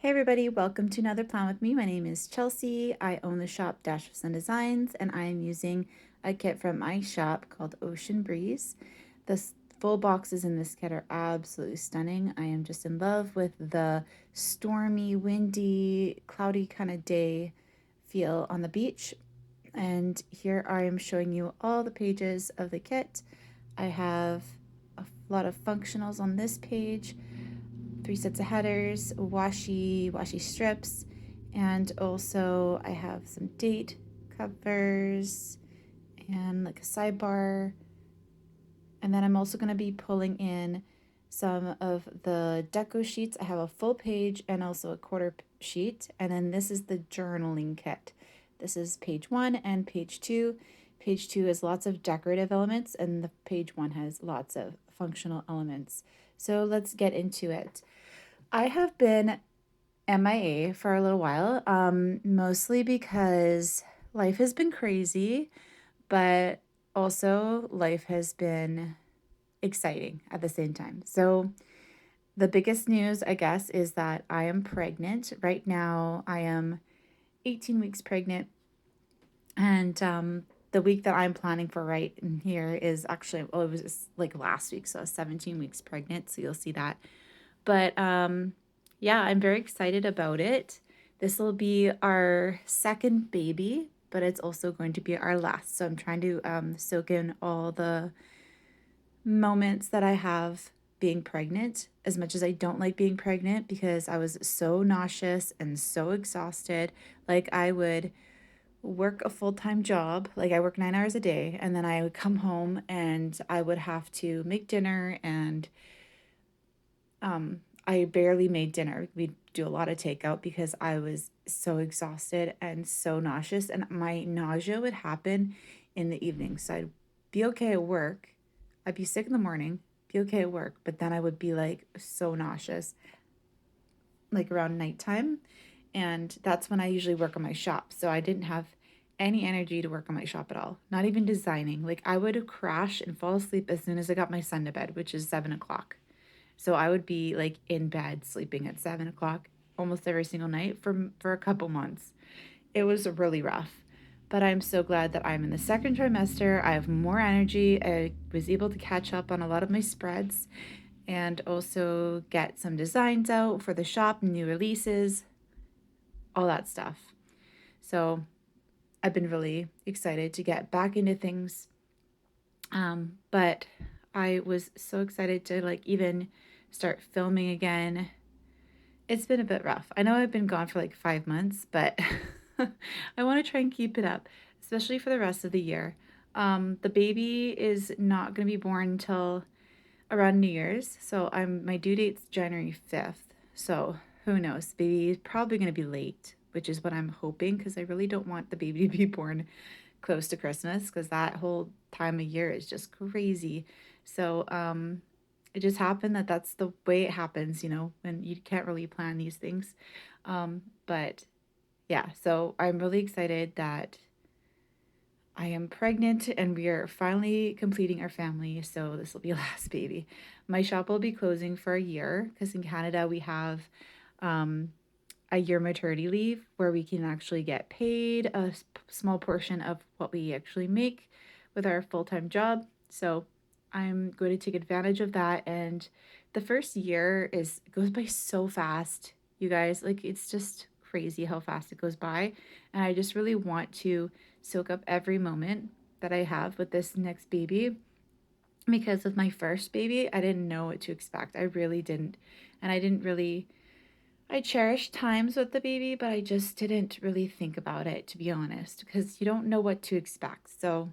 Hey everybody, welcome to another plan with me. My name is Chelsea. I own the shop Dash of Sun Designs and I am using a kit from my shop called Ocean Breeze. The full boxes in this kit are absolutely stunning. I am just in love with the stormy, windy, cloudy kind of day feel on the beach. And here I am showing you all the pages of the kit. I have a lot of functionals on this page, 3 sets of headers, washi strips, and also I have some date covers and like a sidebar. And then I'm also going to be pulling in some of the deco sheets. I have a full page and also a quarter sheet. And then this is the journaling kit. This is page 1 and page 2. Page 2 has lots of decorative elements and the page 1 has lots of functional elements. So let's get into it. I have been MIA for a little while, mostly because life has been crazy, but also life has been exciting at the same time. So, the biggest news, I guess, is that I am pregnant. Right now, I am 18 weeks pregnant, and the week that I'm planning for right in here is actually, well, it was like last week, so I was 17 weeks pregnant, so you'll see that. But yeah, I'm very excited about it. This will be our second baby, but it's also going to be our last. So I'm trying to soak in all the moments that I have being pregnant, as much as I don't like being pregnant because I was so nauseous and so exhausted. Like, I would work a full-time job, like I work 9 hours a day, and then I would come home and I would have to make dinner and I barely made dinner. We do a lot of takeout because I was so exhausted and so nauseous, and my nausea would happen in the evening. So I'd be okay at work. I'd be sick in the morning, be okay at work, but then I would be like so nauseous, like around nighttime. And that's when I usually work on my shop. So I didn't have any energy to work on my shop at all, not even designing. Like, I would crash and fall asleep as soon as I got my son to bed, which is 7 o'clock. So I would be like in bed sleeping at 7 o'clock almost every single night for a couple months. It was really rough. But I'm so glad that I'm in the second trimester. I have more energy. I was able to catch up on a lot of my spreads and also get some designs out for the shop, new releases, all that stuff. So I've been really excited to get back into things. But I was so excited to like even start filming again. It's been a bit rough. I know I've been gone for like 5 months, but I want to try and keep it up, especially for the rest of the year. The baby is not going to be born until around New Year's, so my due date's January 5th. So who knows? Baby is probably going to be late, which is what I'm hoping because I really don't want the baby to be born close to Christmas because that whole time of year is just crazy. So it just happened that that's the way it happens, when you can't really plan these things. But yeah, so I'm really excited that I am pregnant and we are finally completing our family. So this will be last baby. My shop will be closing for a year because in Canada we have um, a year maternity leave where we can actually get paid a small portion of what we actually make with our full-time job. So I'm going to take advantage of that. And the first year goes by so fast, you guys. Like, it's just crazy how fast it goes by. And I just really want to soak up every moment that I have with this next baby because with my first baby, I didn't know what to expect. I really didn't. And I cherished times with the baby, but I just didn't really think about it, to be honest, because you don't know what to expect. So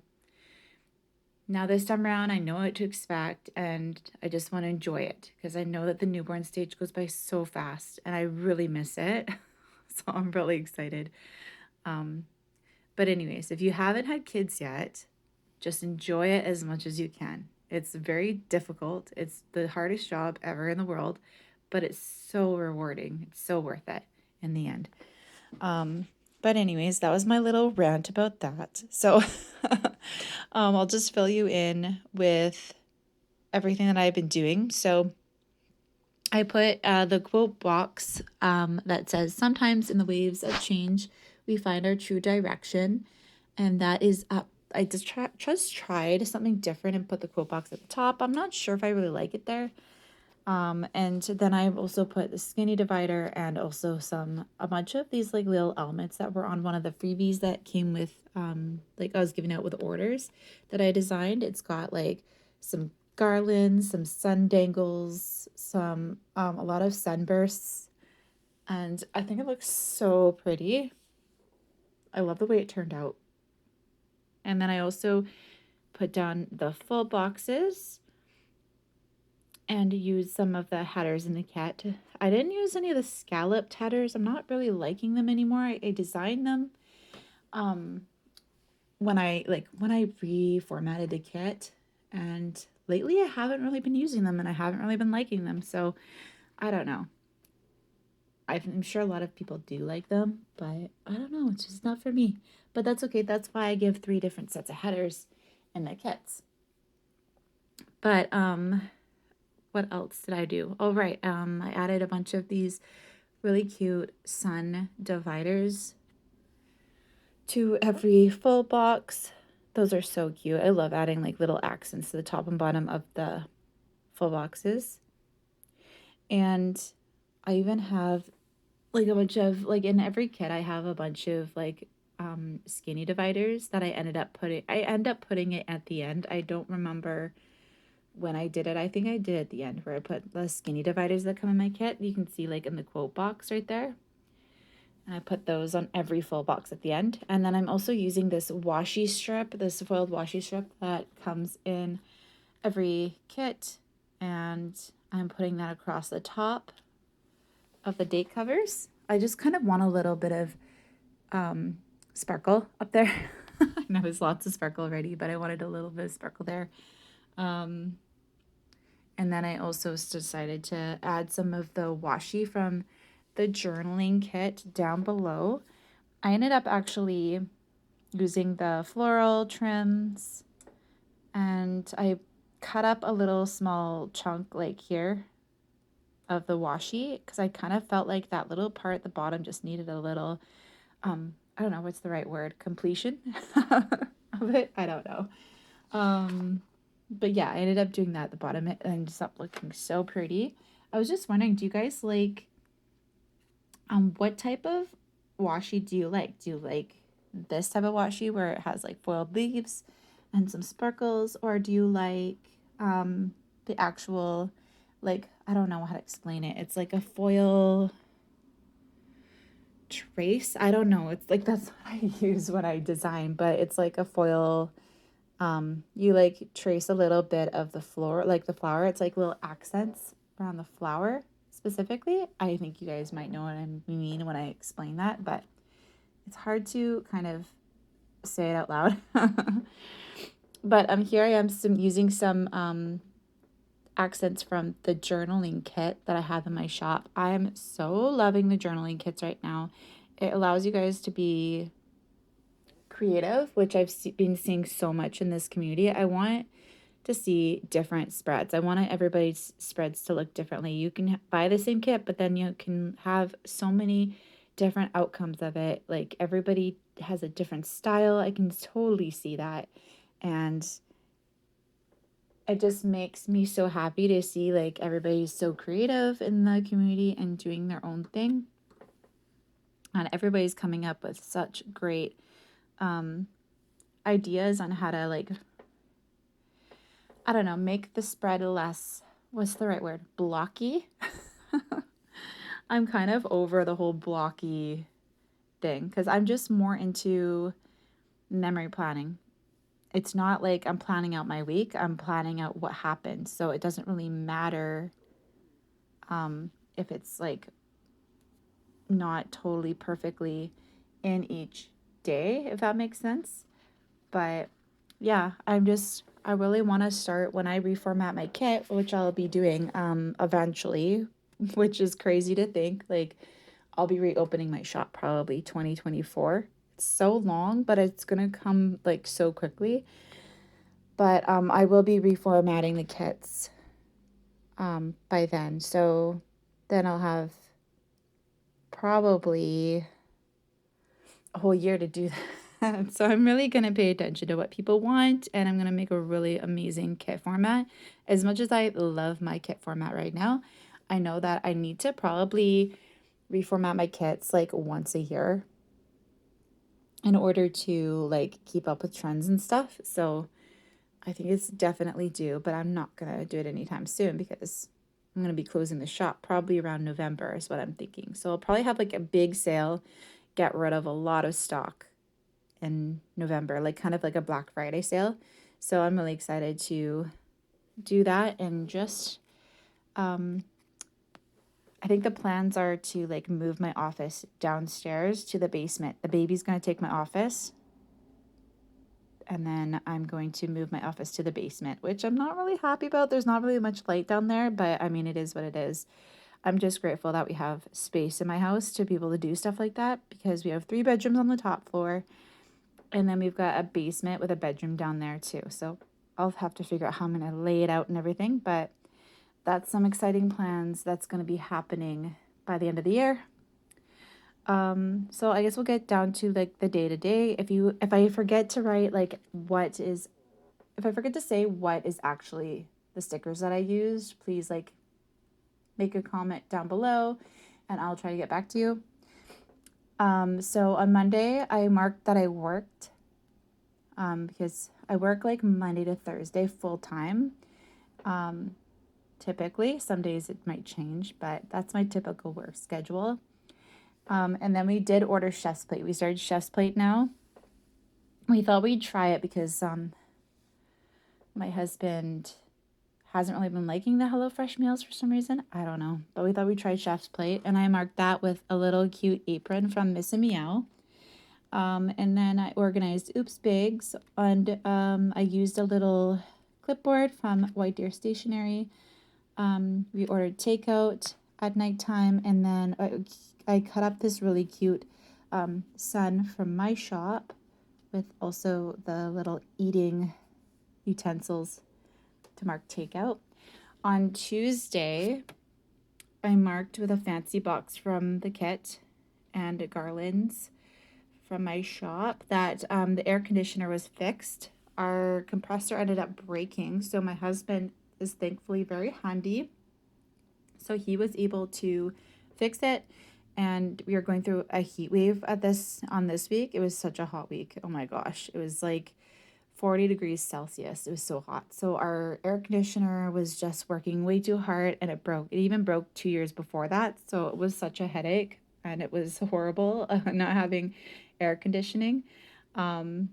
now this time around, I know what to expect, and I just want to enjoy it because I know that the newborn stage goes by so fast, and I really miss it. So I'm really excited. Um, but anyways, if you haven't had kids yet, just enjoy it as much as you can. It's very difficult. It's the hardest job ever in the world, but it's so rewarding. It's so worth it in the end. Um, but anyways, that was my little rant about that. So I'll just fill you in with everything that I've been doing. So I put the quote box that says, "Sometimes in the waves of change, we find our true direction." And that is up. I just tried something different and put the quote box at the top. I'm not sure if I really like it there. And then I've also put the skinny divider and also a bunch of these like little elements that were on one of the freebies that came with like I was giving out with orders that I designed. It's got like some garlands, some sun dangles, some a lot of sunbursts, and I think it looks so pretty. I love the way it turned out. And then I also put down the full boxes and use some of the headers in the kit. I didn't use any of the scalloped headers. I'm not really liking them anymore. I designed them um when I reformatted the kit, and lately I haven't really been using them and I haven't really been liking them. So I don't know. I'm sure a lot of people do like them, but I don't know. It's just not for me. But that's okay. That's why I give 3 different sets of headers in the kits. But what else did I do? Oh right, I added a bunch of these really cute sun dividers to every full box. Those are so cute. I love adding like little accents to the top and bottom of the full boxes. And I even have like a bunch of like in every kit I have a bunch of like skinny dividers that I end up putting it at the end. I don't remember when I did it. I think I did at the end where I put the skinny dividers that come in my kit. You can see like in the quote box right there. And I put those on every full box at the end. And then I'm also using this washi strip, this foiled washi strip that comes in every kit. And I'm putting that across the top of the date covers. I just kind of want a little bit of sparkle up there. I know there's lots of sparkle already, but I wanted a little bit of sparkle there. Um, And then I also decided to add some of the washi from the journaling kit down below. I ended up actually using the floral trims, and I cut up a little small chunk like here of the washi because I kind of felt like that little part at the bottom just needed a little I don't know what's the right word, completion of it. I don't know. But yeah, I ended up doing that at the bottom and it just up looking so pretty. I was just wondering, do you guys like what type of washi do you like? Do you like this type of washi where it has like foiled leaves and some sparkles, or do you like the actual like I don't know how to explain it. It's like a foil trace. I don't know. It's like that's what I use when I design, but it's like a foil you like trace a little bit of the floor, like the flower. It's like little accents around the flower specifically. I think you guys might know what I mean when I explain that, but it's hard to kind of say it out loud. But here I am using some accents from the journaling kit that I have in my shop. I am so loving the journaling kits right now. It allows you guys to be creative, which been seeing so much in this community. I want to see different spreads. I want everybody's spreads to look differently. You can buy the same kit, but then you can have so many different outcomes of it. Like everybody has a different style. I can totally see that. And it just makes me so happy to see like everybody's so creative in the community and doing their own thing. And everybody's coming up with such great ideas on how to like I don't know, make the spread less, what's the right word? Blocky. I'm kind of over the whole blocky thing because I'm just more into memory planning. It's not like I'm planning out my week, I'm planning out what happened. So it doesn't really matter if it's like not totally perfectly in each day, if that makes sense. But yeah, I really want to start when I reformat my kit, which I'll be doing eventually, which is crazy to think. Like I'll be reopening my shop probably 2024. It's so long, but it's going to come like so quickly. But I will be reformatting the kits by then. So then I'll have probably a whole year to do that. So I'm really going to pay attention to what people want, and I'm going to make a really amazing kit format. As much as I love my kit format right now, I know that I need to probably reformat my kits like once a year in order to like keep up with trends and stuff. So I think it's definitely due, but I'm not going to do it anytime soon because I'm going to be closing the shop probably around November is what I'm thinking. So I'll probably have like a big sale, get rid of a lot of stock in November, like kind of like a Black Friday sale. So I'm really excited to do that and just um I think the plans are to like move my office downstairs to the basement. The baby's going to take my office and then I'm going to move my office to the basement, which I'm not really happy about. There's not really much light down there, but I mean it is what it is. I'm just grateful that we have space in my house to be able to do stuff like that because we have 3 bedrooms on the top floor. And then we've got a basement with a bedroom down there too. So I'll have to figure out how I'm going to lay it out and everything. But that's some exciting plans that's going to be happening by the end of the year. So I guess we'll get down to like the day to day. If I forget to write like if I forget to say what is actually the stickers that I used, please like make a comment down below and I'll try to get back to you. So on Monday, I marked that I worked because I work like Monday to Thursday full time. Um, Typically, some days it might change, but that's my typical work schedule. And then we did order Chef's Plate. We started Chef's Plate now. We thought we'd try it because my husband hasn't really been liking the HelloFresh meals for some reason. I don't know. But we thought we'd try Chef's Plate. And I marked that with a little cute apron from Miss and Meow. And then I organized Oops Bigs, and I used a little clipboard from White Deer Stationery. We ordered takeout at nighttime, and then I cut up this really cute sun from my shop with also the little eating utensils to mark takeout. On Tuesday, I marked with a fancy box from the kit and garlands from my shop that the air conditioner was fixed. Our compressor ended up breaking, so my husband is thankfully very handy. So he was able to fix it, and we are going through a heat wave on this week. It was such a hot week. Oh my gosh, it was like 40 degrees Celsius. It was so hot. So our air conditioner was just working way too hard and it broke. It even broke 2 years before that. So it was such a headache and it was horrible not having air conditioning. Um,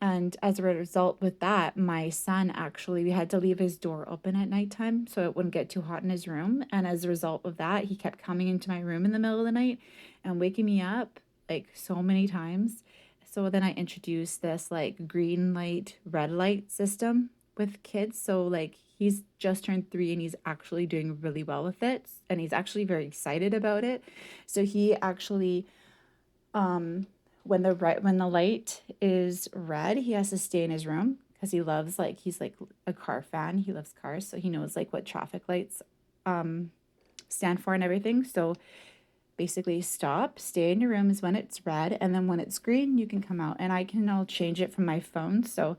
and as a result with that, my son actually, we had to leave his door open at nighttime so it wouldn't get too hot in his room. And as a result of that, he kept coming into my room in the middle of the night and waking me up like so many times. So then I introduced this like green light, red light system with kids. So like he's just turned 3 and he's actually doing really well with it. And he's actually very excited about it. So he actually um when the light is red, he has to stay in his room because he's like a car fan. He loves cars, so he knows like what traffic lights um stand for and everything. So basically stop, stay in your room is when it's red, and then when it's green, you can come out. And I'll change it from my phone. So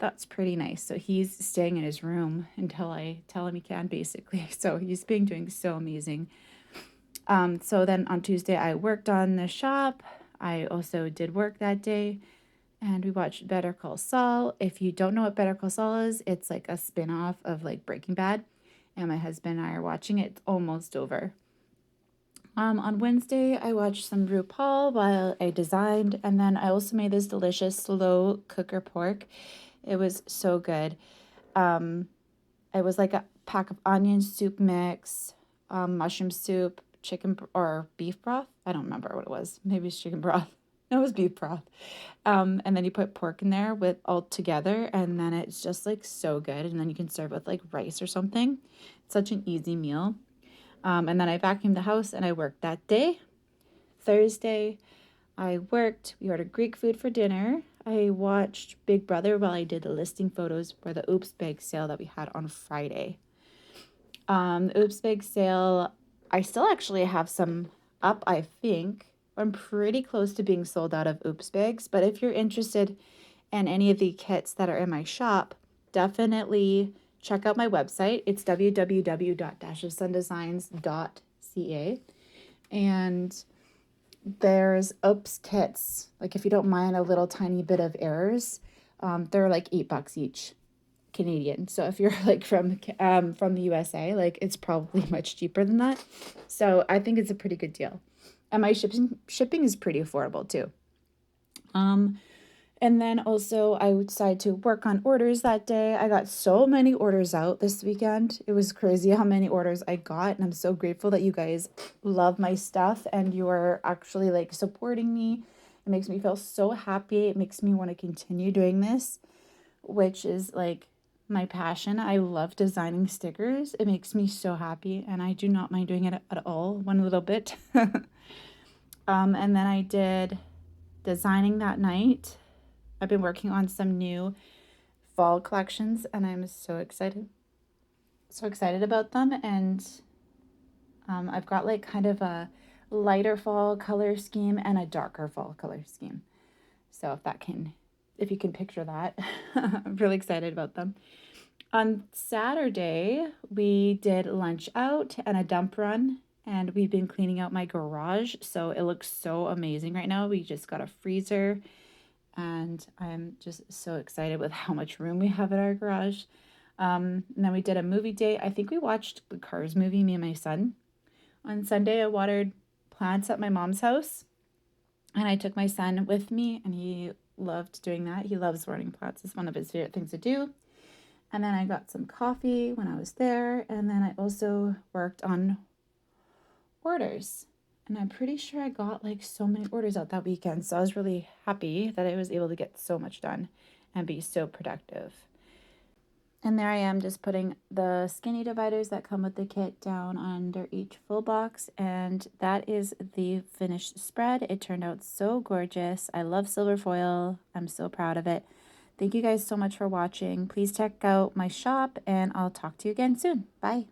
that's pretty nice. So he's staying in his room until I tell him he can, basically. So he's been doing so amazing. So then on Tuesday, I worked on the shop. I also did work that day and we watched Better Call Saul. If you don't know what Better Call Saul is, it's like a spin off of like Breaking Bad. And my husband and I are watching it. It's almost over. On Wednesday, I watched some RuPaul while I designed. And then I also made this delicious slow cooker pork. It was so good. Um, it was like a pack of onion soup mix, mushroom soup, or beef broth. I don't remember what it was. Maybe it's chicken broth. No, it was beef broth. And then you put pork in there with all together, and then it's just like so good. And then you can serve it with like rice or something. It's such an easy meal. And then I vacuumed the house and I worked that day. Thursday, I worked. We ordered Greek food for dinner. I watched Big Brother while I did the listing photos for the Oops Bag sale that we had on Friday. Oops Big Sale, I still actually have some up, I think. I'm pretty close to being sold out of Oops Bigs, but if you're interested in any of the kits that are in my shop, definitely check out my website. It's www.dashofsundesigns.ca. And there's Oops kits. Like if you don't mind a little tiny bit of errors, they're like $8 each. Canadian. So if you're like from the USA, like it's probably much cheaper than that. So I think it's a pretty good deal. And my shipping is pretty affordable too. Um and then also I decided to work on orders that day. I got so many orders out this weekend. It was crazy how many orders I got, and I'm so grateful that you guys love my stuff and you are actually like supporting me. It makes me feel so happy. It makes me want to continue doing this, which is like my passion. I love designing stickers. It makes me so happy, and I do not mind doing it at all, one little bit. And then I did designing that night. I've been working on some new fall collections, and I'm so excited about them. And I've got like kind of a lighter fall color scheme and a darker fall color scheme. So if you can picture that, I'm really excited about them. On Saturday, we did lunch out and a dump run, and we've been cleaning out my garage. So it looks so amazing right now. We just got a freezer, and I'm just so excited with how much room we have in our garage. And then we did a movie date. I think we watched the Cars movie, me and my son. On Sunday, I watered plants at my mom's house, and I took my son with me, and he loved doing that. He loves watering plants, it's one of his favorite things to do. And then I got some coffee when I was there. And then I also worked on orders. And I'm pretty sure I got like so many orders out that weekend. So I was really happy that I was able to get so much done and be so productive. And there I am just putting the skinny dividers that come with the kit down under each full box. And that is the finished spread. It turned out so gorgeous. I love silver foil. I'm so proud of it. Thank you guys so much for watching. Please check out my shop, and I'll talk to you again soon. Bye.